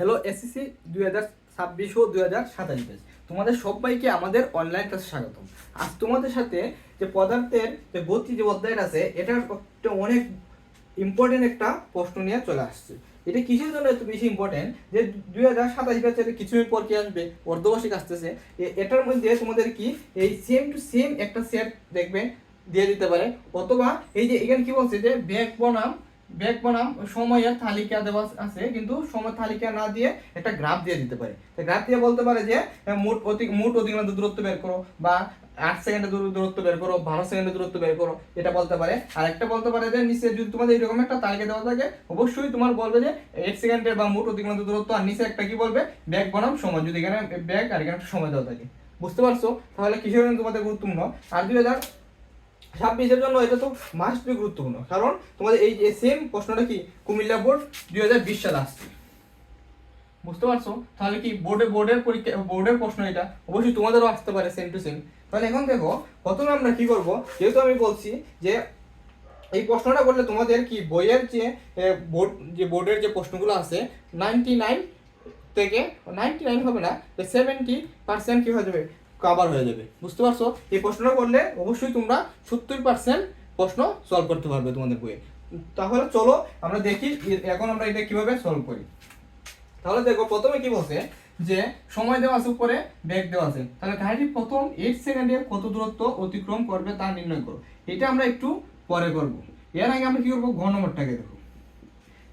Hello SSC 2026 ও 2027 batch, তোমাদের সবাইকে আমাদের অনলাইন ক্লাসে স্বাগতম। আজ তোমাদের সাথে যে পদার্থের যে গতি যে অধ্যায়টা আছে, এটার একটা অনেক ইম্পর্টেন্ট একটা প্রশ্ন নিয়ে চলে আসছে। এটা কিসের জন্য এত বেশি ইম্পর্টেন্ট যে 2027 ব্যাচের কিছুদিন পর কি আসবে, অর্ধবার্ষিক আসতেছে। এটার মধ্যে তোমাদের কি এই সেম টু সেম একটা সেট দেখবে দিয়ে দিতে পারে, অথবা এই যে এখানে কি বলছে যে ব্যাক বনাম সময়ের তালিকা দেওয়া আছে, কিন্তু সময় তালিকা না দিয়ে একটা গ্রাফ দিয়ে দিতে পারে। গ্রাফ দিয়ে বলতে পারে যে মোট অতিক্রান্ত দূরত্ব বের করো, বা 8 সেকেন্ডের দূরত্ব বের করো, 12 সেকেন্ডের দূরত্ব বের করো, এটা বলতে পারে। আর একটা বলতে পারে যে নিচে যদি তোমাদের এরকম একটা তালিকা দেওয়া থাকে, অবশ্যই তোমার বলবে যে 8 সেকেন্ডের বা মোট অতিক্রান্ত দূরত্ব, আর নিচে একটা কি বলবে ব্যাক বনাম সময়, যদি এখানে ব্যাক আর এখানে একটা সময় দেওয়া থাকে। বুঝতে পারছো? তাহলে কিসের জন্য তোমাদের গুরুত্বপূর্ণ। আর 2026-এর জন্য এটা তো মাস্ট বি গুরুত্বপূর্ণ, কারণ তোমাদের এই যে সেম প্রশ্নটা কি কুমিল্লা বোর্ড 2020 সালে আসছে। বুঝতে পারছো? তাহলে কি বোর্ডের প্রশ্ন এটা অবশ্যই তোমাদেরও আসতে পারে সেম টু সেম। তাহলে এখন দেখো, প্রথমে আমরা কি করব, যেহেতু আমি বলছি যে এই প্রশ্নটা করলে তোমাদের কি বইয়ের যে বোর্ডের যে প্রশ্নগুলো আছে 99 থেকে 99 হবে না, 70% কি হয়ে যাবে, কভার হয়ে যাবে। বুঝতে পারছো? এই প্রশ্নটা করলে অবশ্যই তোমরা 70% প্রশ্ন সলভ করতে পারবে তোমাদের বইয়ে। তাহলে চলো আমরা দেখি এখন আমরা এটা কিভাবে সলভ করি। তাহলে দেখো, প্রথমে কি বলছে যে সময় দেওয়া আছে, উপরে বেগ দেওয়া আছে। তাহলে গাড়িটি প্রথম 8 সেকেন্ডে কত দূরত্ব অতিক্রম করবে তা নির্ণয় করো। এটা আমরা একটু পরে করব। এর আগে আমরা কি করবো, ঘ নম্বরটাকে দেখো।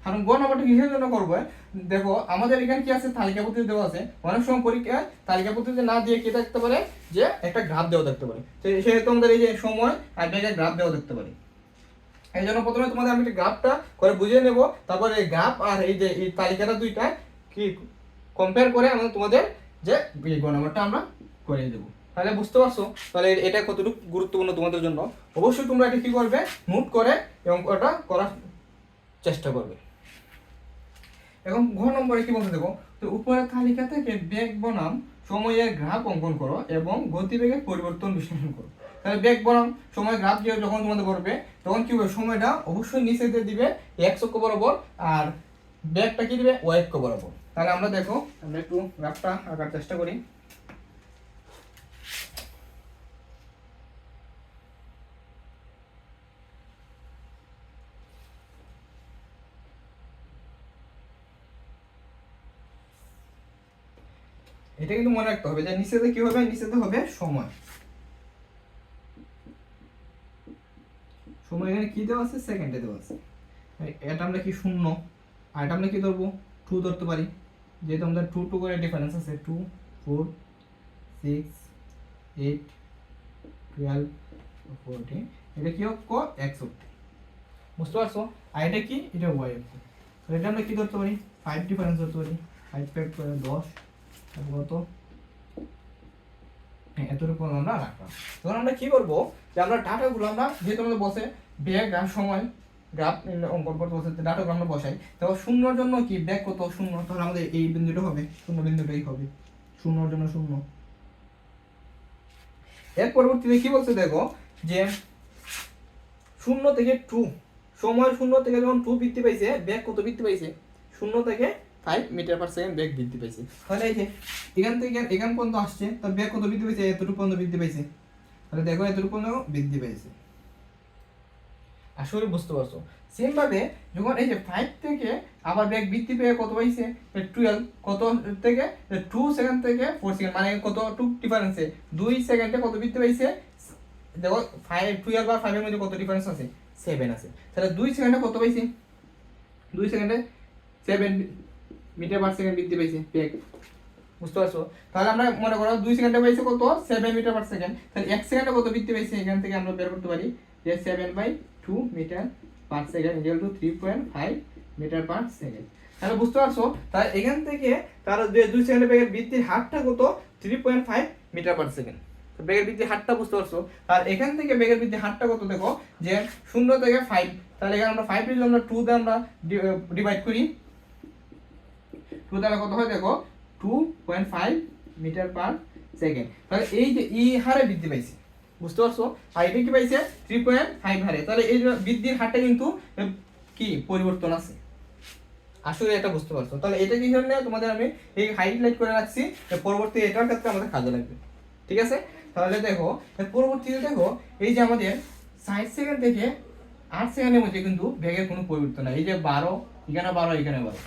কারণ গ নম্বরটা কিসের জন্য করবো, দেখো আমাদের এখানে কি আছে, তালিকা পদ্ধতি দেওয়া আছে। অনেক সময় পরীক্ষায় তালিকা পদ্ধতি না দিয়ে কি থাকতে পারে, যে একটা গ্রাফ দেওয়া থাকতে পারে। তো সেহেতু আমাদের এই যে সময় আর বেগের গ্রাফ দেওয়া থাকতে পারে। এই জন্য প্রথমে তোমাদের আমি গ্রাফটা করে বুঝিয়ে নেব, তারপরে এই গ্রাফ আর এই যে এই তালিকাটা দুইটা কি কম্পেয়ার করে আমরা তোমাদের যে গ নম্বরটা আমরা করে দেবো। তাহলে বুঝতে পারছো? তাহলে এটা কতটুকু গুরুত্বপূর্ণ তোমাদের জন্য। অবশ্যই তোমরা এটা কি করবে, নোট করে এবং ওটা করার চেষ্টা করবে। এখন ঘ নম্বরে কি বলতে দেবো, তো উপরের তালিকা থেকে বেগ বনাম সময়ের গ্রাফ অঙ্কন করো এবং গতিবেগের পরিবর্তন বিশ্লেষণ করো। তাহলে বেগ বনাম সময় গ্রাফ দিয়ে যখন তোমাদের করবে, তখন কি হবে, সময়টা অবশ্যই নিচে দিয়ে দিবে এক্স অক্ষ বরাবর, আর বেগটা কি দিবে ওয়াই অক্ষ বরাবর। তাহলে আমরা দেখো, আমরা একটু গ্রাফটা আঁকার চেষ্টা করি। এটা কিন্তু মনে রাখতে হবে যে নিচেতে কি হবে, নিচেতে হবে সময়। সময় এখানে কি দেওয়া আছে, সেকেন্ডে দেওয়া আছে। এটা আমরা কি শূন্য, আর এটা আমরা কি ধরবো, 2 ধরতে পারি, যেহেতু আমাদের 2 2 করে ডিফারেন্স আছে, 2 4 6 8 12 14। এটা কি অক্ষ, এক্স অক্ষ। বুঝতে পারছো? আর এটা কি, এটা ওয়াই অক্ষ। তো এটা আমরা কি ধরতে পারি, 5 ডিফারেন্স ধরতে পারি। 5 5 করে 10, কত, এতটুকু আমরা রাখলাম। তখন আমরা কি করবো, যে আমরা ডাটাগুলো আমরা যেহেতু আমাদের বসে বেগ আর সময় গ্রাফ অঙ্কন করতে বসে, ডাটাগুলো আমরা বসাই। তখন শূন্যর জন্য কি বেগ কত, শূন্য। তাহলে আমাদের এই বিন্দুটা হবে শূন্য, বিন্দুটাই হবে শূন্যর জন্য শূন্য। এর পরবর্তীতে কি বলছে দেখো, যে শূন্য থেকে 2, সময় শূন্য থেকে যখন 2 বৃদ্ধি পাইছে, বেগ কত বৃদ্ধি পাইছে, শূন্য থেকে 5 মিটার পার সেকেন্ড বেগ বৃদ্ধি পাইছে। তাহলে এই যে এখান থেকে এখান পর্যন্ত আসছে, তার বেগ কত বৃদ্ধি পাইছে, এতটুকু পর্যন্ত বৃদ্ধি পাইছে। তাহলে দেখো এতটুকু পর্যন্ত বৃদ্ধি পাইছে। আসলে বুঝতে পারছো? সেম ভাবে যখন এই যে 5 থেকে আবার বেগ বৃদ্ধি পেয়ে কত পাইছে, 12, কত থেকে 2 সেকেন্ড থেকে 4 সেকেন্ড, মানে কতটুকু ডিফারেন্সে 2 সেকেন্ডে কত বৃদ্ধি পাইছে। দেখো 5 12 আর 5 এর মধ্যে কত ডিফারেন্স আছে, 7 আছে। তাহলে 2 সেকেন্ডে কত পাইছে, 2 সেকেন্ডে 7 মিটার পার সেকেন্ড বৃদ্ধি পাইছে বেগ। বুঝতে পারছো? তাহলে আমরা মনে করো 2 সেকেন্ডে পাইছে কত, 7 মিটার পার সেকেন্ড। তাহলে 1 সেকেন্ডে কত বৃদ্ধি পাইছে, এখান থেকে আমরা বের করতে পারি যে 7/2 metre per second equal to 3.5 metre per second. তাহলে বুঝতে পারছো? তাহলে এখান থেকে তার 2 সেকেন্ডে বেগের বৃদ্ধির হারটা কত, 3.5 মিটার পার সেকেন্ড। তো বেগের বৃদ্ধির হারটা বুঝতে পারছো? আর এখান থেকে বেগের বৃদ্ধির হারটা কত দেখো, যে 0 থেকে 5। তাহলে এখানে আমরা 5 যদি আমরা 2 দিয়ে আমরা ডিভাইড করি, 2 তাহলে কত হয় দেখো, 2.5 মিটার পার সেকেন্ড। তাহলে এই যে এই হারে বৃদ্ধি পাইছে। বুঝতে পারছো? আর এটা কি পাইছে, 3.5 হারে। তাহলে এই বৃদ্ধির হারটা কিন্তু কি পরিবর্তন আছে। আসলে এটা বুঝতে পারছো, তাহলে এটা কি জন্য তোমাদের আমি এই হাইলাইট করে রাখছি, পরবর্তী এটার ক্ষেত্রে আমাদের কাজে লাগবে। ঠিক আছে, তাহলে দেখো পরবর্তীতে দেখো এই যে আমাদের 60 সেকেন্ড থেকে 8 সেকেন্ডের মধ্যে কিন্তু বেগের কোনো পরিবর্তন নাই। এই যে 12, এখানে 12, এখানে 12,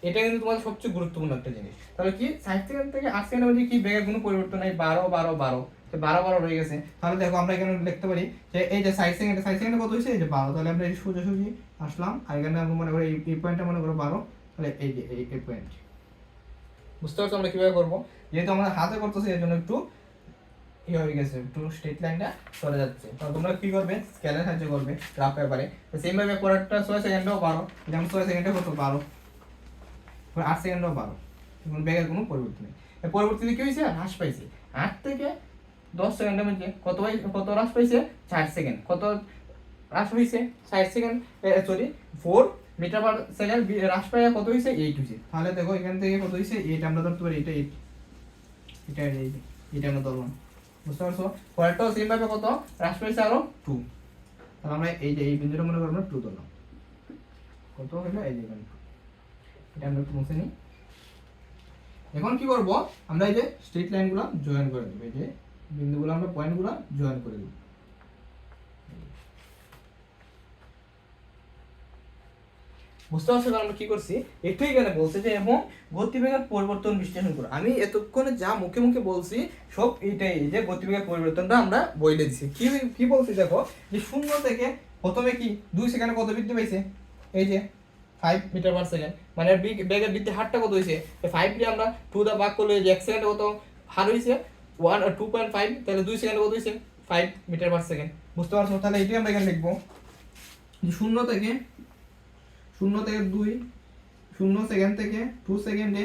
এটা কিন্তু তোমাদের সবচেয়ে গুরুত্বপূর্ণ একটা জিনিস। তাহলে কি 60 সেকেন্ড থেকে 8 সেকেন্ডের মধ্যে কি বেগের কোনো পরিবর্তন নাই, 12 12 12, তো 12 12 রয়ে গেছে। তাহলে দেখো আমরা এখানে লিখতে পারি যে এই যে 60 সেকেন্ডে কত হয়েছে, এই যে 12, তাহলে আমরা এই সোজাসুজি আসলাম, আর এখানে আমরা মনে করি এই পয়েন্টটা মনে করো 12, তাহলে এই যে এই পয়েন্ট। বুঝতে পারছো আমরা কিভাবে করবো, যেহেতু আমরা হাতে করতেছি এর জন্য একটু ই হয়ে গেছে, একটু স্ট্রেট লাইনটা সরে যাচ্ছে। তাহলে তোমরা কি করবে, স্কেলের সাহায্যে করবে গ্রাফ পেপারে। তো সেম ভাবে পরেরটা 6 সেকেন্ডও 12, যেমন 6 সেকেন্ডে কত 12, 8 সেকেন্ডও 12, এখন বেগের কোনো পরিবর্তন নেই। এর পরবর্তীতে কি হয়েছে, হ্রাস পাইছে। 8 থেকে 10 সেকেন্ডের মধ্যে কত হ্রাস পাইছে, 60 সেকেন্ড। কত হ্রাস হয়েছে, 60 second, sorry 4 metre per second হ্রাস পাইয়া কত হয়েছে, 8 হয়েছে। তাহলে দেখো এখান থেকে কত হয়েছে, 8 আমরা ধরতে পারি, এটা 8, এটা আমরা ধরলাম। বুঝতে পারছো, পরেরটাও সেম ভাবে কত হ্রাস পাইছে, আরো 2, তাহলে আমরা এই যে এই বিন্দুটা মনে করবো 2 ধরলাম। কত হলো, এই যে এটা আমরা একটু মুছে নিই। এখন কি করব, আমরা এই যে স্ট্রেট লাইনগুলো জয়েন করে দেব, এই যে বিন্দুগুলো আমরা পয়েন্টগুলো জয়েন করে দেব। বুঝতে পারছো আমরা কি করছি, একটু এখানে বলছে যে এবং গতিবেগের পরিবর্তন বিশ্লেষণ করো। আমি এতক্ষণে যা মুখে মুখে বলছি সব এইটাই, যে গতিবেগের পরিবর্তনটা আমরা বইলে দিছি। কি কি বলছি দেখো, যে 0 থেকে প্রথমে কি 2 সেকেন্ডে কত বৃদ্ধি পাইছে, এই যে 5 মিটার পার সেকেন্ড, মানে বেগের বৃদ্ধি হারটা কত হয়েছে, 5 দিয়ে আমরা 2 দা ভাগ করলে যে 1 সেকেন্ডে কত হার হয়েছে, 2.5, তাহলে 2 সেকেন্ডে কত হয়েছে, 5 মিটার পার সেকেন্ড। বুঝতে পারছো, তাহলে এটাই আমরা এখানে লিখবো, যে 0 থেকে 2, 0 সেকেন্ড থেকে 2 সেকেন্ডে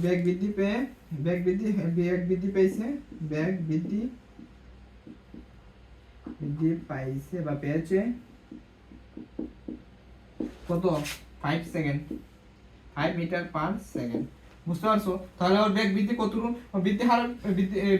বেগ বৃদ্ধি পেয়ে বেগ বৃদ্ধি পেয়েছে, বেগ বৃদ্ধি পাইছে বা পেয়েছে কত, 5 সেকেন্ড, 5 মিটার পার সেকেন্ড। বুঝতে পারছো, তাহলে ওর বেগ বৃদ্ধি কতটুকু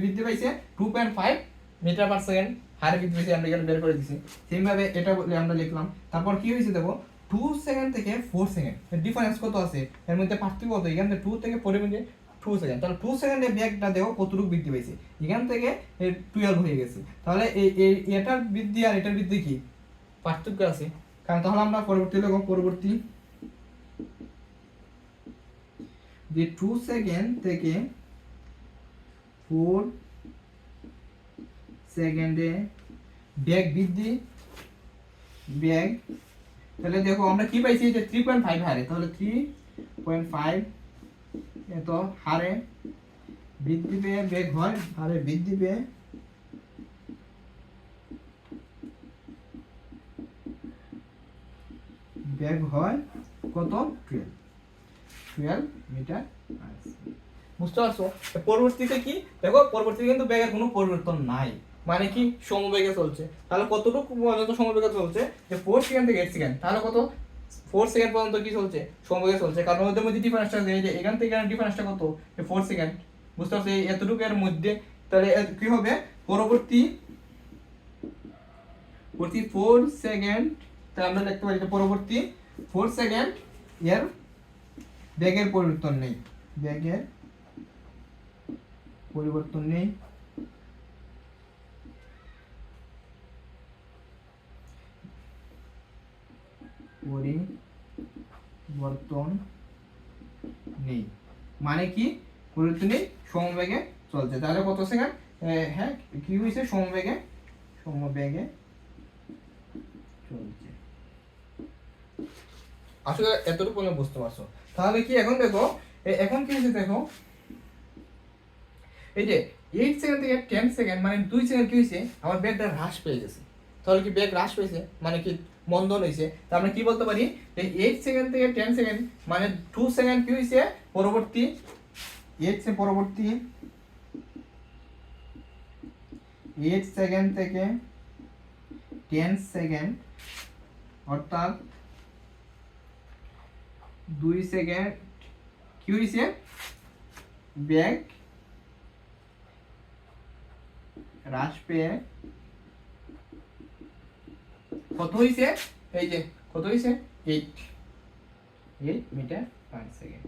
বৃদ্ধি পাইছে, 2.5 মিটার পার সেকেন্ড হারে বৃদ্ধি পাইছে, আমরা এখানে বের করে দিছি। সেম ভাবে এটা বলে আমরা লিখলাম। তারপর কি হয়েছে দেখো, 2 সেকেন্ড থেকে 4 সেকেন্ড ডিফারেন্স কত আছে, এর মধ্যে পার্থক্য কত, এখান থেকে 2 থেকে 4 এর মধ্যে 2 সেকেন্ড, তাহলে 2 সেকেন্ডে বেগটা দেখো কতটুকু বৃদ্ধি পাইছে, এখান থেকে 12 হয়ে গেছে। তাহলে এটার বৃদ্ধি আর এটার বৃদ্ধি কি পার্থক্য আছে, কারণ তাহলে আমরা পরবর্তী যে 2 সেকেন্ড থেকে 4 সেকেন্ডে বেগ বৃদ্ধি, তাহলে দেখো আমরা কি পাইছি, যে 3.5 হারে, তাহলে 3.5 এত হারে বৃদ্ধি পেয়ে বেগ হয়, হারে বৃদ্ধি পেয়ে বেগ হয় কত, 12 মিটার। বুঝতে পারছো, পরবর্তীতে কি দেখো, পরবর্তীতে কিন্তু বেগের কোনো পরিবর্তন নাই, মানে কি সমবেগে চলছে। তাহলে কতটুকু পর্যন্ত সমবেগে চলছে, যে 4 সেকেন্ড থেকে 8 সেকেন্ড, তাহলে কত 4 সেকেন্ড পর্যন্ত কি চলছে, সমবেগে চলছে, কারণ ওদের মধ্যে ডিফারেন্সটা এই যে এখান থেকে এখানে ডিফারেন্সটা কত, 4 সেকেন্ড। বুঝতে পারছো, এই এতটুকু এর মধ্যে, তাহলে কি হবে পরবর্তী 4 সেকেন্ড, তাহলে আমরা লিখতে পারি যে পরবর্তী 4 সেকেন্ড এর বেগের পরিবর্তন নেই, বেগের পরিবর্তন নেই, মানে কি পরিবর্তন নেই, সমবেগে চলছে। তাহলে কত সেকেন্ড, হ্যাঁ কি হয়েছে, সমবেগে চলছে। আসলে এতটুকু বুঝতে পারছো, তাহলে কি এখন দেখো, এখন কি হয়েছে দেখো, এই যে 8 সেকেন্ড থেকে 10 সেকেন্ড, মানে 2 সেকেন্ড কি হয়েছে, আমার বেগটা হ্রাস পেয়ে গেছে। তাহলে কি বেগ হ্রাস পেয়েছে, মানে কি মন্দন হয়েছে, তা আমরা কি বলতে পারি, যে 8 সেকেন্ড থেকে 10 সেকেন্ড, মানে 2 সেকেন্ড কি হয়েছে, পরবর্তী 8 সেকেন্ড থেকে 10 সেকেন্ড, অর্থাৎ 2 সেকেন্ড কি হয়েছে, বেগ হ্রাস পেয়ে কত হয়েছে, এই যে কত হয়েছে 8 মিটার পার সেকেন্ড।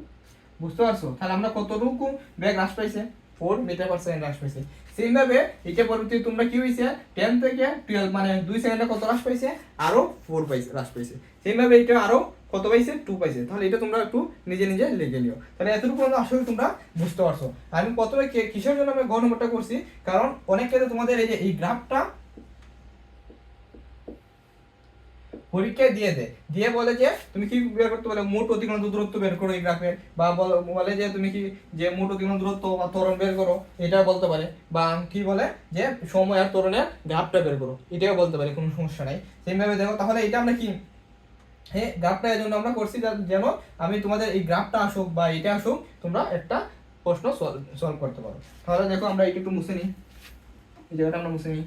বুঝতে পারছো? তাহলে আমরা কতটুকু বেগ হ্রাস পাইছে? 4 মিটার পার সেকেন্ড হ্রাস পাইছে। সেম ভাবে এটা পরবর্তী তোমরা কি হইছে 10 থেকে 12 মানে 2 সেকেন্ডে কত হ্রাস পাইছে? আরো 4 পাইছে হ্রাস পাইছে। সেম ভাবে এটা আরো কত পাইছে? 2 পাইছে। তাহলে এটা তোমরা একটু নিজে নিজে লিখে নিও। তাহলে এতটুকু আসলে তোমরা বুঝতে পারছো। আমি প্রথমে কিসের জন্য আমি গ নম্বরটা করছি, কারণ অনেক ক্ষেত্রে তোমাদের এই যে এই গ্রাফটা পরীক্ষায় দিয়ে দেয়, দিয়ে বলে যে তুমি কি বের করতে বলে মোট অতিক্রান্ত দূরত্ব বের করো এই গ্রাফের, বা বলে যে তুমি কি যে মোট অতিক্রান্ত দূরত্ব বা ত্বরণ বের করো, এটা বলতে পারে, বা কি বলে যে সময় আর ত্বরণের গ্রাফটা বের করো, এটাও বলতে পারে, কোনো সমস্যা নাই। সেইভাবে দেখো, তাহলে এটা আমরা কি হ্যাঁ গ্রাফটা এই জন্য আমরা করছি যেন আমি তোমাদের এই গ্রাফটা আসুক বা এটা আসুক তোমরা একটা প্রশ্ন সলভ করতে পারো। তাহলে দেখো আমরা এটা একটু মুছে নিই, এই জায়গাটা আমরা মুছে নিই।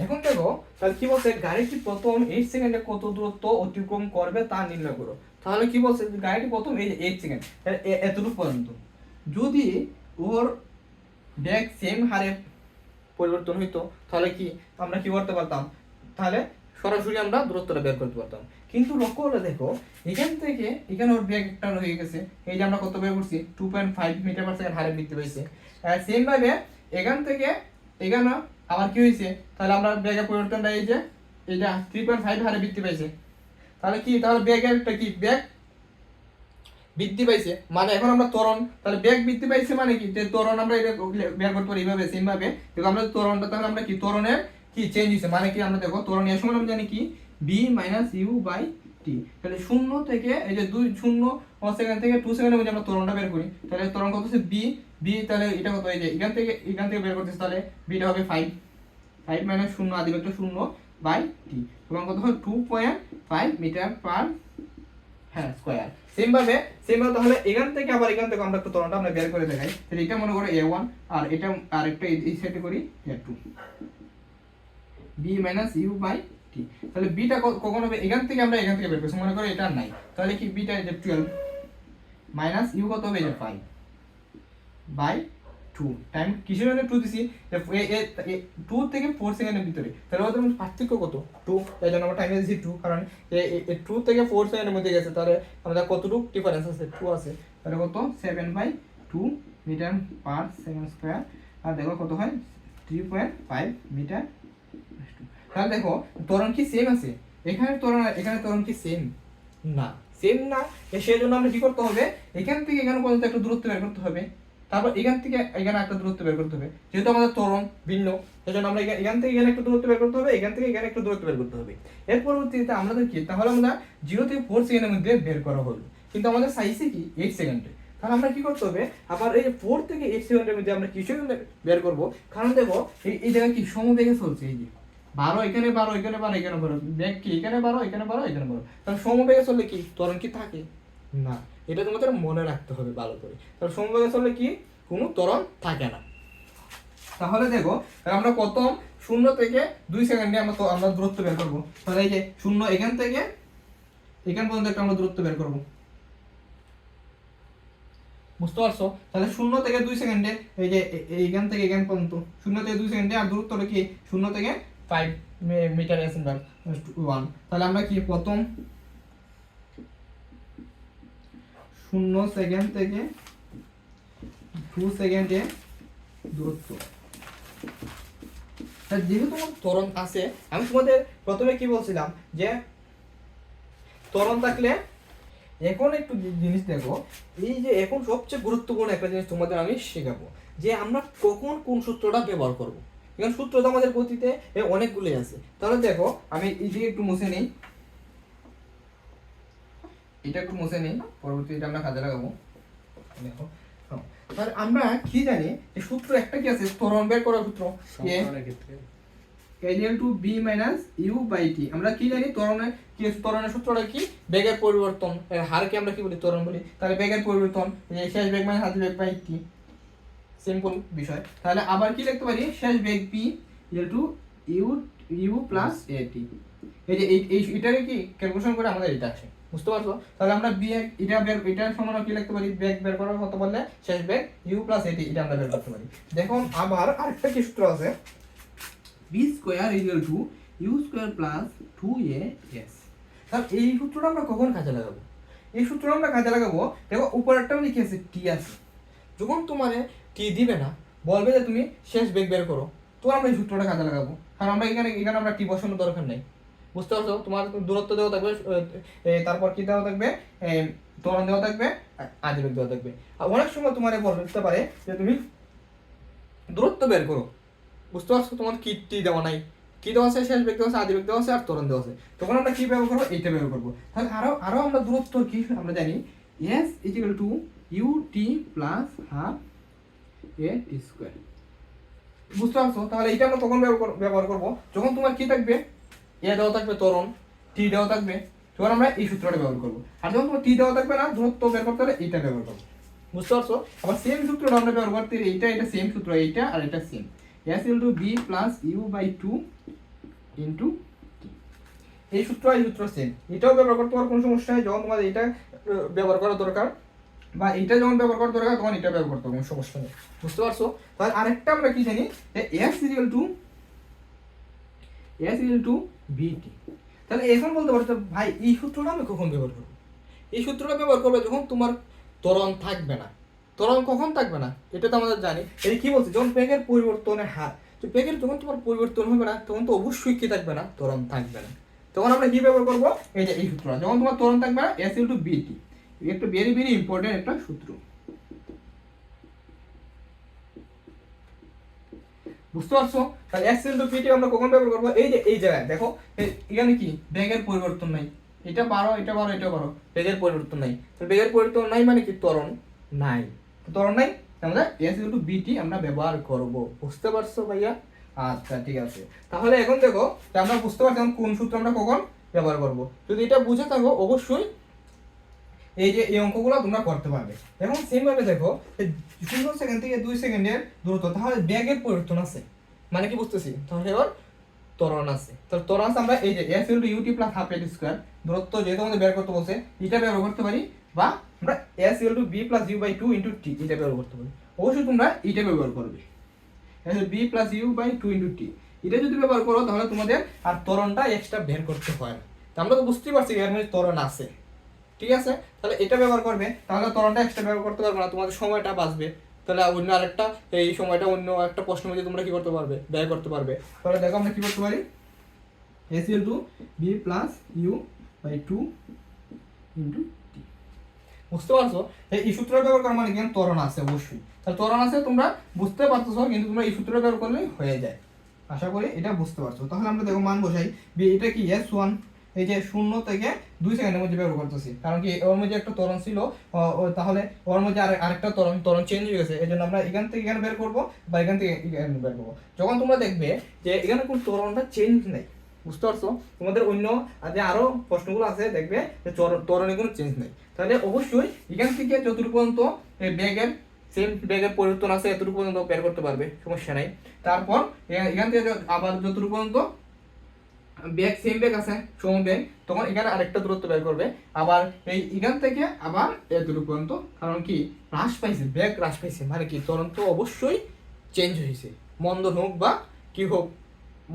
এখন দেখো তাহলে কি বলছে, গাড়িটি প্রথম 8 সেকেন্ডে কত দূরত্ব অতিক্রম করবে তা নির্ণয় করো। তাহলে কি বলছে, গাড়িটি প্রথম এই 8 সেকেন্ড এতটুকু পর্যন্ত যদি ওর বেগ সেম হারে পরিবর্তন হইতো, তাহলে কি আমরা কি করতে পারতাম, তাহলে সরাসরি আমরা দূরত্বটা বের করতে পারতাম। কিন্তু লক্ষ্য করে দেখো এখান থেকে এখানে ওর বেগ একটা হয়ে গেছে, এই যে আমরা কত বের করছি 2.5 মিটার পার সেকেন্ড হারে বৃদ্ধি পাইছে। সেম ভাবে এখান থেকে এখানে আবার কি হয়েছে, তাহলে আমরা বেগের পরিবর্তনটা এই যে এটা 3.5 হারে বৃদ্ধি পাইছে। তাহলে কি, তাহলে বেগের একটা কি বেগ বৃদ্ধি পাইছে, মানে এখন আমরা ত্বরণ, তাহলে বেগ বৃদ্ধি পাইছে মানে কি যে ত্বরণ আমরা এটা বের করতে পারি এইভাবে সেম ভাবে। দেখো আমরা ত্বরণটা, তাহলে আমরা কি ত্বরণের কি চেঞ্জ হইছে, মানে কি আমরা দেখো ত্বরণ এর সময় আমরা জানি কি b - u/t। তাহলে 0 থেকে এই যে 0 সেকেন্ড থেকে 2 সেকেন্ডের মধ্যে আমরা ত্বরণটা বের করি, তাহলে ত্বরণ কত হচ্ছে b, তাহলে এটা কত, এই যে এখান থেকে বের করতেছি, তাহলে b টা হবে 5 - 0 আদি ভেক্টর 0/t, তখন কত হয় 2.5 মিটার পার স্কয়ার। সেম ভাবে তাহলে এখান থেকে আবার এখান থেকে আমরা একটু ত্বরণটা আমরা বের করে দেখাই। তাহলে এটা মনে করো a1 আর এটা আরেকটা এই সাইডে করি a2, b - u/t। তাহলে b টা কখন হবে, এখান থেকে আমরা এখান থেকে বের করছি, মনে করো এটা নাই, তাহলে কি b টা যে 12 মাইনাস u কত হবে, যে 5/2 টাইম কিসের জন্য 2 দিছি, যে 2 থেকে 4 সেকেন্ডের ভিতরে, তাহলে ওদের মধ্যে পার্থক্য কত 2, এই জন্য আমরা টাইম দিয়েছি 2, কারণ 2 থেকে 4 সেকেন্ডের মধ্যে গেছে, তাহলে আমাদের কতটুকু ডিফারেন্স আছে 2 আছে, তাহলে কত 7/2 মিটার পার সেকেন্ড স্কয়ার। আর দেখো কত হয় 3.5 মিটার। তাহলে দেখো ত্বরণ কি সেম আছে, এখানে ত্বরণ কি সেম না, সেই জন্য আমরা কি করতে হবে, এখান থেকে এখানে পর্যন্ত একটা দূরত্ব বের করতে হবে, তারপর এখান থেকে এখানে একটা দূরত্ব বের করতে হবে, যেহেতু আমাদের ত্বরণ ভিন্ন সেজন্য আমরা এখান থেকে এখানে একটা দূরত্ব বের করতে হবে, এখান থেকে এখানে একটা দূরত্ব বের করতে হবে। এর পরবর্তীতে আমাদের কি, তাহলে আমরা 0 থেকে 4 সেকেন্ডের মধ্যে বের করা হলো, কিন্তু আমাদের চাইছে কি 8 সেকেন্ডে। তাহলে আমরা কি করতে হবে, আবার এই যে 4 থেকে 8 সেকেন্ডের মধ্যে আমরা কিছু বের করব, কারণ দেখো এই জায়গায় কি সমবেগে চলছে, এই যে 12 এখানে 12 এখানে 12 এখানে 12, বেগ কি এখানে 12 এখানে 12 এখানে 12, তাহলে সমবেগে চললে কি ত্বরণ কি থাকে না, এটা তোমাদের মনে রাখতে হবে ভালো করে। তাহলে সমবেগে চললে কি কোনো ত্বরণ থাকে না। তাহলে দেখো আমরা প্রথম 0 থেকে 2 সেকেন্ডে আমরা দূরত্ব বের করব, তাহলে এই যে 0 এখান থেকে এখান পর্যন্ত একটা আমরা দূরত্ব বের করব, বুঝতে পারছো? তাহলে 0 থেকে 2 সেকেন্ডে এই যে এইখান থেকে এখান পর্যন্ত 0 থেকে 2 সেকেন্ডে, আর দূরত্ব হলো কি 0 থেকে 5 মিটার সেকেন্ড 1। তাহলে আমরা কি প্রথম 0 সেকেন্ড থেকে 2 সেকেন্ডে দূরত্ব, যেহেতু তোমার ত্বরণ আছে, আমি তোমাদের প্রথমে কি বলছিলাম যে ত্বরণ থাকলে, এখন একটু জিনিস দেখো, এই যে এখন সবচেয়ে গুরুত্বপূর্ণ একটা জিনিস তোমাদের আমি শেখাবো, যে আমরা কখন কোন সূত্রটা ব্যবহার করব। এখন সূত্র তো আমাদের গতিতে অনেকগুলোই আছে। তাহলে দেখো আমি এইদিকে একটু মুছে নিই, এটা একটু মুছে নিই, পরবর্তীতে আমরা কাজে লাগাবো। দেখো তাহলে আমরা কি জানি, যে সূত্র একটা কি আছে, ত্বরণ বের করার সূত্র b - u/t। আমরা কি জানি ত্বরণের সূত্রটা কি, বেগের পরিবর্তন, হারকে আমরা কি বলি ত্বরণ বলি, তাহলে বেগের পরিবর্তন শেষ বেগ মানে হাতের বেগ বাই t, সিম্পল বিষয়। তাহলে আবার কি লিখতে পারি, শেষ বেগ p u + at। এই যে এটাকে কি ক্যালকুলেশন করে আমাদের এটা আসে। বুঝতে পারছো? তাহলে আমরা বেগ এটার সমান কি লিখতে পারি, বেগ বের করার কথা বললে শেষ বেগ ইউ প্লাস এটি, এটা আমরা বের করতে পারি। দেখুন আবার আরেকটা কি সূত্র আছে, v square equal to u square plus 2a/s। তাহলে এই সূত্রটা আমরা কখন কাজে লাগাবো? এই সূত্রটা আমরা কাজে লাগাবো, দেখো উপরেরটাও লিখে আছে টি আছে, যখন তোমার টি দিবে না, বলবে যে তুমি শেষ বেগ বের করো, তো আমরা এই সূত্রটা কাজে লাগাবো। কারণ আমরা এখানে আমরা টি বসানোর দরকার নেই। বুঝতে পারছো? তোমার দূরত্ব দেওয়া থাকবে, তারপর কি দেওয়া থাকবে, ত্বরণ দেওয়া থাকবে, আদিবেগ দেওয়া থাকবে। আর অনেক সময় তোমার বলতে পারে যে তুমি দূরত্ব বের করো। বুঝতে পারছো? তোমার কি টি দেওয়া নাই, কি দেওয়া আছে, শেষ বেগ দেওয়া আছে, আদিবেগ দেওয়া আছে, আর ত্বরণ দেওয়া আছে। তখন আমরা কি ব্যবহার করবো, এইটা ব্যবহার করবো। তাহলে আরো আমরা দূরত্ব কি আমরা জানি, s equal to U T plus half A T square. বুঝতে পারছো? তাহলে এটা আমরা কখন ব্যবহার করবো, যখন তোমার কি থাকবে, এ দেওয়া থাকবে ত্বরণ, টি দেওয়া থাকবে, তখন আমরা এই সূত্রটা ব্যবহার করবো। আর যখন তোমার টি দেওয়া থাকবে না, দূরত্ব বের করতে হলে এইটা ব্যবহার করবো। বুঝতে পারছো? আবার সেম সূত্রটা আমরা ব্যবহার করতে, এটা সেম সূত্র, এইটা আর এটা same, s equal to B plus U by 2 into T. এই সূত্র সেম, এটাও ব্যবহার করতে পারো, কোনো সমস্যা নেই। যখন তোমার এটা ব্যবহার করা দরকার বা এটা যখন ব্যবহার করা দরকার, তখন এটা ব্যবহার করতে হবে, কোনো সমস্যা নেই। বুঝতে পারছো? তাহলে আরেকটা আমরা কি জানি, যে s ইকুয়াল টু বিটি। তাহলে এখন বলতে পারছো ভাই এই সূত্রটা আমি কখন ব্যবহার করবো? এই সূত্রটা ব্যবহার করবে যখন তোমার ত্বরণ থাকবে না। ত্বরণ কখন থাকবে না এটা তো আমাদের জানি। এই কি বলছে, যখন বেগের পরিবর্তনের হার, তো বেগের যখন তোমার পরিবর্তন হবে না, তখন তো অবশ্যই কি থাকবে না, ত্বরণ থাকবে না। তখন আমরা কি ব্যবহার করবো, এই যে এই সূত্রটা, যখন তোমার ত্বরণ থাকবে না, s ইকুয়াল টু বিটি, একটা ভেরি ভেরি ইম্পর্টেন্ট একটা সূত্র। বুঝতে পারছো? তাহলে s ইনটু pt আমরা কখন ব্যবহার করব, এই যে এই জায়গায় দেখো, এখানে কি বেগের পরিবর্তন নাই, এটা 12 এটা 12 এটা 12, বেগের পরিবর্তন নাই। তাহলে বেগের পরিবর্তন নাই মানে কি, ত্বরণ নাই। ত্বরণ নাই, আমরা s ইনটু bt আমরা ব্যবহার করব। বুঝতে পারছো ভাইয়া? আচ্ছা ঠিক আছে। তাহলে এখন দেখো, আমরা বুঝতে পারছি কোন সূত্র আমরা কখন ব্যবহার করব। যদি এটা বুঝে থাকো, অবশ্যই এই যে এই অঙ্কগুলো তোমরা করতে পারবে। এবং সেম ভাবে দেখো, 0 সেকেন্ড থেকে 2 সেকেন্ডের দূরত্ব, তাহলে বেগের পরিবর্তন আছে, মানে কি বুঝতেছি, তাহলে এবার ত্বরণ আছে। তাহলে ত্বরণ আছে, আমরা এই যে s into ut plus half এটি স্কয়ার, দূরত্ব যেহেতু আমাদের বের করতে বলছে, এটা ব্যবহার করতে পারি, বা আমরা s into b plus u by 2 into t এটা ব্যবহার করতে পারি। অবশ্যই তোমরা এটা ব্যবহার করবে, s b plus u by 2 into t। এটা যদি ব্যবহার করো, তাহলে তোমাদের আর ত্বরণটা এক্সট্রা বের করতে হয় না। তো আমরা তো বুঝতেই পারছি এর মধ্যে ত্বরণ আছে, ঠিক আছে? তাহলে এটা ব্যবহার করবে, তাহলে ত্বরণটা এক্সট্রা ব্যবহার করতে পারবে না, তোমাদের সময়টা বাঁচবে। তাহলে অন্য আরেকটা, এই সময়টা অন্য একটা প্রশ্নের মধ্যে তোমরা কি করতে পারবে, ব্যয় করতে পারবে। তাহলে দেখো আমরা কি করতে পারি, s equal to b plus u by 2 into t। বুঝতে পারছো? এই সূত্রটা ব্যবহার করা মানে কেন, ত্বরণ আছে অবশ্যই। তাহলে ত্বরণ আছে তোমরা বুঝতে পারতেছো, কিন্তু তোমরা এই সূত্রটা ব্যবহার করলেই হয়ে যায়। আশা করি এটা বুঝতে পারছো। তাহলে আমরা দেখো মান বসাই, এটা কি s1, এই যে 0 থেকে 2 সেকেন্ডের মধ্যে ব্যবহার করতেছি, কারণ কি ওর মধ্যে একটা ত্বরণ ছিল, তাহলে ওর মধ্যে আরেকটা ত্বরণ চেঞ্জ হয়ে গেছে, এই জন্য আমরা এখান থেকে এখানে বের করবো, বা এখান থেকে এখানে বের করবো। যখন তোমরা দেখবে যে এখানে কোনো ত্বরণটা চেঞ্জ নেই, বুঝতে পারছো, তোমাদের অন্য যে আরো প্রশ্নগুলো আছে দেখবে যে ত্বরণে কোনো চেঞ্জ নেই, তাহলে অবশ্যই এখান থেকে যতটুকু পর্যন্ত বেগের সেম বেগের পরিবর্তন আছে, এতটুকু পর্যন্ত বের করতে পারবে, সমস্যা নাই। তারপর এখান থেকে আবার যতটুকু পর্যন্ত বেগ সেম বেগ আছে, সম বেগ, তখন এখানে আরেকটা দূরত্ব বের করবে, আবার এই এখান থেকে আবার এতটুকু পর্যন্ত, কারণ কি হ্রাস পাইছে, বেগ হ্রাস পাইছে, মানে কি ত্বরণ তো অবশ্যই চেঞ্জ হয়েছে, মন্দন হোক বা কি হোক,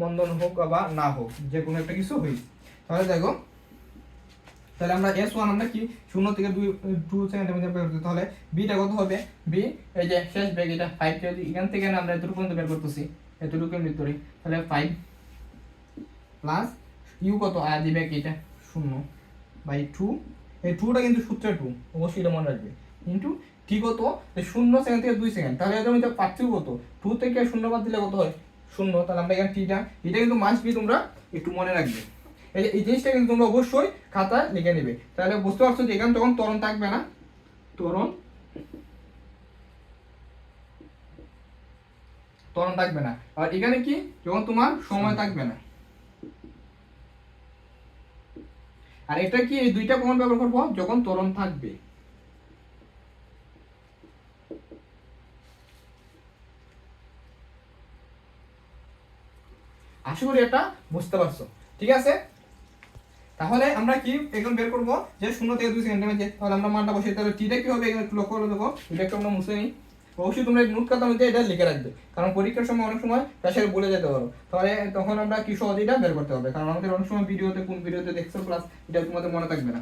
মন্দন হোক বা না হোক, যে কোনো একটা কিছু হয়েছে। তাহলে দেখো, তাহলে আমরা s1 আমরা কি 0 থেকে 2 সেকেন্ডের মধ্যে বের করতে, তাহলে bটা কত হবে, b এই যে শেষ বেগ এটা 5 কে এখান থেকে আমরা এতটুকু পর্যন্ত বের করতেছি, এতটুকু ভিতরে, তাহলে 5 প্লাস ইউ কত আদি বেগ এটা 0 বাই 2, এই 2টা কিন্তু সূত্রে 2, অবশ্যই এটা মনে রাখবে, ইনটু টি কত, 0 সেকেন্ড থেকে 2 সেকেন্ড, তাহলে এটা আমি পাচ্ছি কত, 2 থেকে 0 বাদ দিলে কত হয় 0, তাহলে আমরা এখানে টিটা, এটা কিন্তু মাস্ট বি তোমরা একটু মনে রাখবে। এই জিনিসটা কিন্তু তোমরা অবশ্যই খাতায় লিখে নেবে, তাহলে বুঝতে পারছো যে এখানে তখন ত্বরণ থাকবে না, ত্বরণ থাকবে না, আর এখানে কি যখন তোমার সময় থাকবে না। আর এটা কি, এই দুইটা কখন ব্যবহার করবো, যখন ত্বরণ থাকবে। আশা করি এটা বুঝতে পারছো, ঠিক আছে? তাহলে আমরা কি এখন বের করবো যে 0 থেকে 2 সেকেন্ডের মধ্যে, তাহলে আমরা মানটা বসিয়ে, তাহলে টিটা কি হবে এখানে একটু লক্ষ্য করে দেখো, এটা একটু আমরা মুছে নিই। অবশ্যই তোমরা নোট খাতার মধ্যে এটা লিখে রাখবে, কারণ পরীক্ষার সময় অনেক সময় প্রেসারে বলে যেতে পারো, তাহলে তখন আমরা কি সহজে এটা বের করতে হবে, কারণ আমাদের অনেক সময় ভিডিওতে কোন ভিডিওতে দেখছো প্লাস এটা তোমাদের মনে থাকবে না।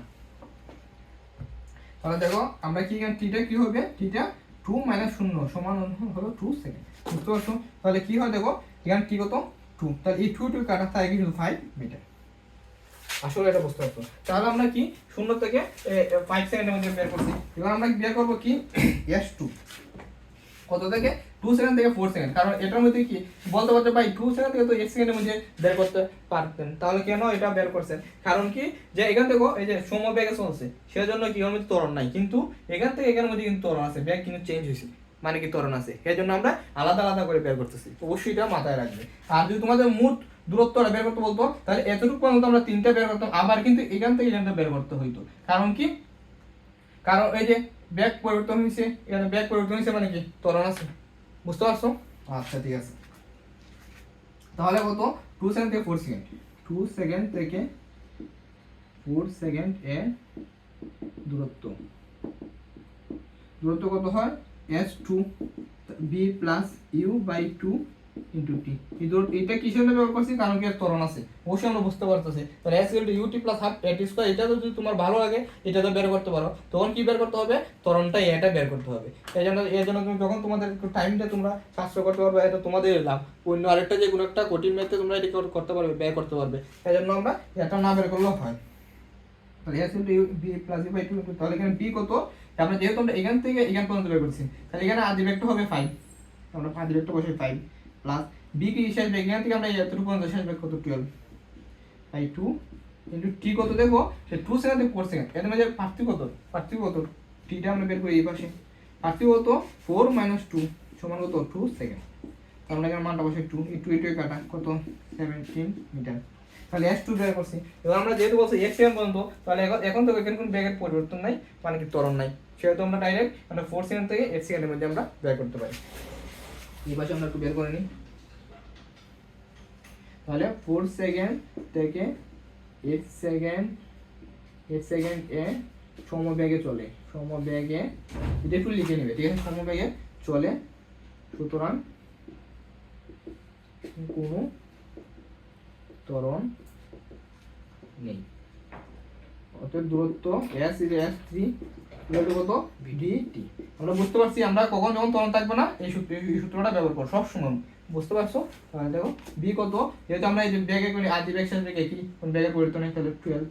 তাহলে দেখো আমরা কি এখানে টিটা কি হবে, টিটা 2 - 0 সমান হলো 2 সেকেন্ড, বুঝতে পারছো? তাহলে কি হয় দেখো এখানে টি কত 2, তাহলে এই 2 কাটা থাকে কিন্তু 5 মিটার। আসলে এটা বুঝতে পারছো? তাহলে আমরা কি 0 থেকে 5 সেকেন্ডের মধ্যে বের করছি। এবার আমরা বের করব কি S2 কত থেকে 2 সেকেন্ড থেকে 4 সেকেন্ড, কারণ এটার মধ্যে কি বলতে পারতে ভাই 2 সেকেন্ড থেকে তো 1 সেকেন্ডের মধ্যে বের করতে পারতেন, তাহলে কেন এটা বের করছেন? কারণ কি যে এখান থেকে এই যে সমবেগে চলছে সেজন্য কি এর মধ্যে ত্বরণ নাই, কিন্তু এখান থেকে এখানের মধ্যে কিন্তু ত্বরণ আছে, বেগ কিন্তু চেঞ্জ হয়েছে, মানে কি ত্বরণ আছে, এই জন্য আমরা আলাদা আলাদা করে বের করতেছি, অবশ্যই এটা মাথায় রাখবে। আর যদি তোমাদের মোট দূরত্বটা বের করতে বলতো তাহলে এতটুকু পর্যন্ত আমরা 3টা বের করতাম, আবার কিন্তু এখান থেকে এখানটা বের করতে হইতো, কারণ কি কারণ এই যে ব্যাগ পরিবর্তন হয়েছে, এখানে ব্যাগ পরিবর্তন হয়েছে মানে কি ত্বরণ আছে, বুঝতে পারছো? আচ্ছা ঠিক আছে, তাহলে কত 2 সেকেন্ড থেকে 4 সেকেন্ড, 2 সেকেন্ড থেকে 4 সেকেন্ড এ দূরত্ব দূরত্ব কত হয় S2 b plus u by 2 into t। এই দূরত্ব এটা কিসের জন্য ব্যবহার করছি, কারণ কি এর ত্বরণ আছে, অবশ্যই আমরা বুঝতে পারতেছি। তাহলে s = ut plus half at square, এটা যদি তোমার ভালো লাগে এটা তো বের করতে পারো, তখন কি বের করতে হবে, ত্বরণটা এটা বের করতে হবে। এই জন্য তুমি যখন তোমাদের একটু টাইমটা তোমরা সাশ্রয় করতে পারবে, এটা তোমাদের লাভ। অন্য আরেকটা যে কোনো একটা কঠিন ম্যাথে তোমরা এটা করতে পারবে, বের করতে পারবে, এই জন্য আমরা এটা না বের করলেও হয়। তাহলে s = b plus u by 2, তাহলে এখানে b কত, আমরা যেহেতু আমরা এখান থেকে এখান পর্যন্ত বের করছি, তাহলে এখানে আদি ভেক্টর হবে 5, আমরা আদি ভেক্টর বসে 5 প্লাস b কি শেষ বেগ, এখান থেকে আমরা এতটুকু পর্যন্ত শেষ বেগ কত 12 বাই 2 ইনটু t কত দেখো সে 2 সেকেন্ড থেকে 4 সেকেন্ড, এর মধ্যে পার্থক্য কত টিটা আমরা বের করি এই পাশে, পার্থক্য কত 4 - 2 সমান কত 2 সেকেন্ড, তাহলে এখানে মানটা বসে 2, এই 2 এর কাটা কত 17 মিটার। তাহলে S2 বের করছি। এবার আমরা যেহেতু বলছি 1 সেকেন্ড পর্যন্ত, তাহলে এখন তো এখানে কোনো বেগের পরিবর্তন নাই, মানে কি ত্বরণ নাই, সেহেতু আমরা ডাইরেক্ট আমরা 4 সেকেন্ড থেকে 8 সেকেন্ডের মধ্যে আমরা বের করতে পারি। এই পাশে আমরা একটু বের করে নিই, তাহলে 4 সেকেন্ড থেকে 8 সেকেন্ড এ সমবেগে চলে, সমবেগে এটা একটু লিখে নেবে, ঠিক আছে, সমবেগে চলে, সুতরাং কোনো ত্বরণ নেই, অতএব দূরত্ব S3 কত VT। আমরা বুঝতে পারছি আমরা কখন যখন ত্বরণ থাকবে না এই সূত্রটা ব্যবহার করব সব সময়, বুঝতে পারছো? তাহলে দেখো b কত, যেহেতু আমরা এই যে ব্যাগে করে আদি ব্যাগ শেষ ব্যাগ একই, কোন ব্যাগের পরিবর্তন নেই, তাহলে 12।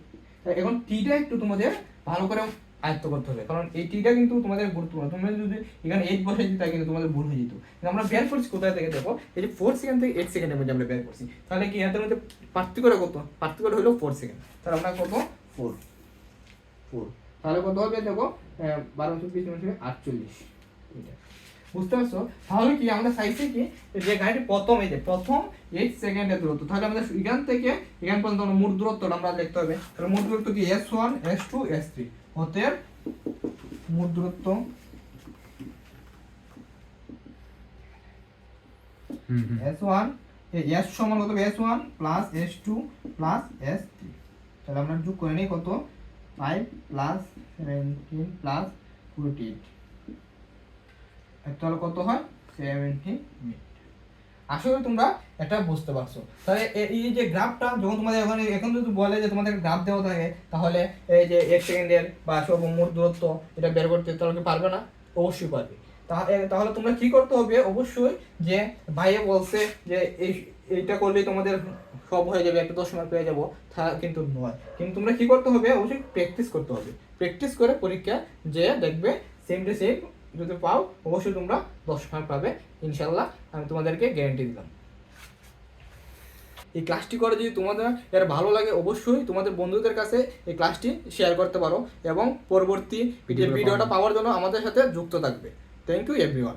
এখন টিটা একটু তোমাদের ভালো করে আয়ত্ত করতে হবে, কারণ এই টিটা কিন্তু তোমাদের গুরুত্বপূর্ণ, তুমি যদি এখানে 8 বসাই দিতে কিন্তু তোমাদের ভুল হয়ে যেত। আমরা বের করছি কোথায় থেকে দেখো, এই যে 4 সেকেন্ড থেকে 8 সেকেন্ডের মধ্যে আমরা বের করছি, তাহলে কি এর মধ্যে পার্থক্যটা কত, পার্থক্যটা হলো 4 সেকেন্ড, তাহলে আমরা কত 4, তাহলে কত হবে দেখো 12 × 20 = 48 মিটার, বুঝতে পারছো? তাহলে কি আমরা চাইছি কি যে গাড়িটি প্রথম এই যে প্রথম 8 সেকেন্ডের দূরত্ব, তাহলে আমাদের এখান থেকে এখান পর্যন্ত মোট দূরত্বটা আমরা লিখতে হবে, তাহলে মোট দূরত্ব কি S1 S2 S3, অতএব মোট দূরত্ব S1 S সমান কত S1 plus S2 plus S3, তাহলে আমরা যোগ করে নিই কত 5 প্লাস 17 প্লাস 48, তাহলে কত হয় 70 মিটার। আসলে তোমরা এটা বুঝতে পারছো? তাহলে এই যে গ্রাফটা যখন তোমাদের এখন যদি বলে যে তোমাদের গ্রাফ দেওয়া থাকে, তাহলে এই যে 1 সেকেন্ডের বা সর্বমোট দূরত্ব এটা বের করতে, তাহলে কি পারবে না? অবশ্যই পারবে। তাহলে তোমরা কি করতে হবে, অবশ্যই যে ভাইয়া বলছে যে এইটা করলেই তোমাদের সব হয়ে যাবে, একটা 10 মার্ক পেয়ে যাবো, তা কিন্তু নয়। কিন্তু তোমরা কি করতে হবে, অবশ্যই প্র্যাকটিস করতে হবে, প্র্যাকটিস করে পরীক্ষা যে দেখবে সেম টু সেম যদি পাও অবশ্যই তোমরা 10 মার্ক পাবে ইনশাল্লাহ, আমি তোমাদেরকে গ্যারান্টি দিলাম। এই ক্লাসটি করে যদি তোমাদের এর ভালো লাগে অবশ্যই তোমাদের বন্ধুদের কাছে এই ক্লাসটি শেয়ার করতে পারো, এবং পরবর্তী ভিডিওটা পাওয়ার জন্য আমাদের সাথে যুক্ত থাকবে। Thank you everyone.